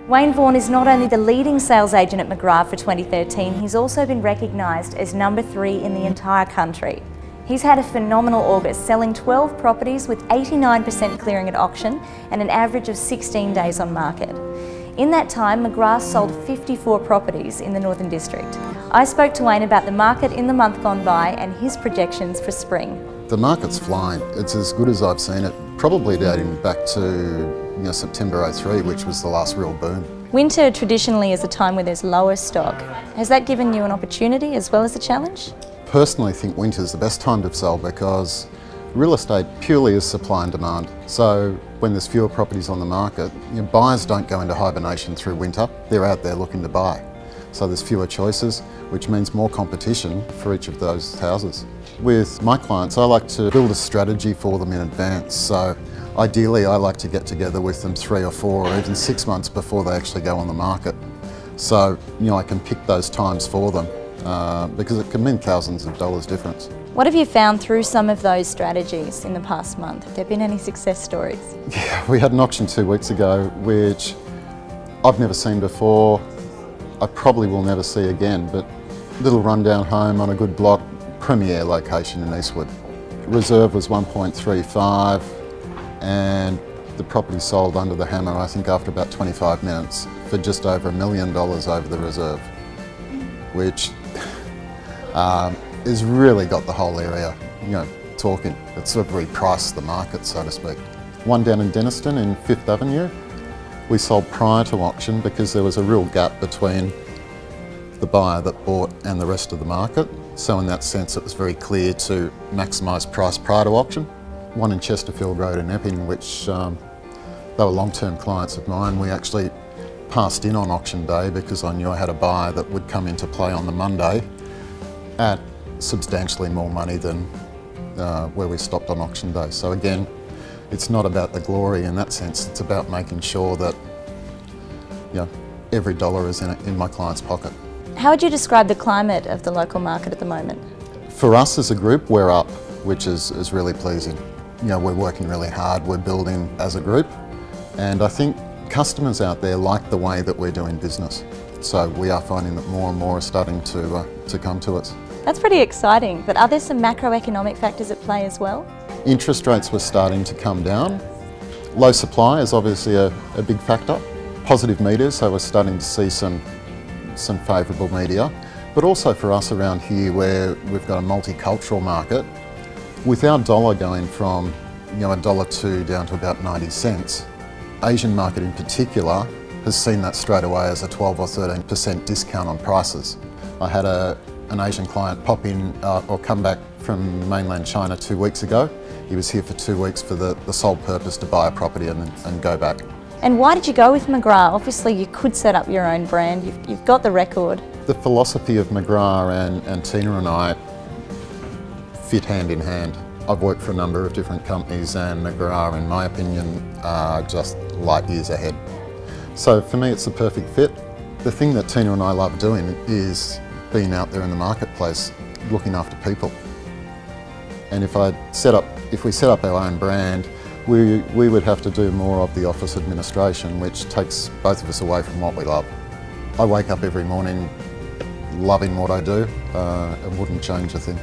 Vaughan is not only the leading sales agent at McGraw for 2013, he's also been recognised as number 3 in the entire country. He's had a phenomenal August, selling 12 properties with 89% clearing at auction and an average of 16 days on market. In that time, McGraw sold 54 properties in the Northern District. I spoke to Wayne about the market in the month gone by and his projections for spring. The market's flying. It's as good as I've seen it, probably dating back to September '03, which was the last real boom. Winter traditionally is a time where there's lower stock. Has that given you an opportunity as well as a challenge? Personally, I think winter's the best time to sell because real estate purely is supply and demand. So when there's fewer properties on the market, buyers don't go into hibernation through winter. They're out there looking to buy. So there's fewer choices, which means more competition for each of those houses. With my clients, I like to build a strategy for them in advance. So ideally, I like to get together with them 3 or 4 or even 6 months before they actually go on the market. So, I can pick those times for them because it can mean thousands of dollars difference. What have you found through some of those strategies in the past month? Have there been any success stories? Yeah, we had an auction 2 weeks ago, which I've never seen before. I probably will never see again, but little rundown home on a good block, premier location in Eastwood. Reserve was 1.35 and the property sold under the hammer, I think after about 25 minutes for just over $1 million over the reserve, which has really got the whole area, talking. It's sort of repriced the market, so to speak. One down in Denniston in 5th Avenue, we sold prior to auction because there was a real gap between the buyer that bought and the rest of the market. So in that sense, it was very clear to maximise price prior to auction. One in Chesterfield Road in Epping, which they were long-term clients of mine. We actually passed in on auction day because I knew I had a buyer that would come into play on the Monday at substantially more money than where we stopped on auction day. So again, it's not about the glory in that sense, it's about making sure that every dollar is in my client's pocket. How would you describe the climate of the local market at the moment? For us as a group, we're up, which is really pleasing. We're working really hard, we're building as a group, and I think customers out there like the way that we're doing business. So we are finding that more and more are starting to come to us. That's pretty exciting, but are there some macroeconomic factors at play as well? Interest rates were starting to come down. Low supply is obviously a big factor. Positive media, so we're starting to see some favourable media. But also for us around here where we've got a multicultural market, with our dollar going from $1.02 down to about 90 cents, Asian market in particular has seen that straight away as a 12 or 13% discount on prices. I had an Asian client pop in or come back from mainland China 2 weeks ago. He was here for 2 weeks for the sole purpose to buy a property and go back. And why did you go with McGraw? Obviously you could set up your own brand, you've got the record. The philosophy of McGraw and Tina and I fit hand in hand. I've worked for a number of different companies and McGraw, in my opinion, are just light years ahead. So for me it's the perfect fit. The thing that Tina and I love doing is being out there in the marketplace, looking after people. And if we set up our own brand, we would have to do more of the office administration, which takes both of us away from what we love. I wake up every morning loving what I do and wouldn't change a thing.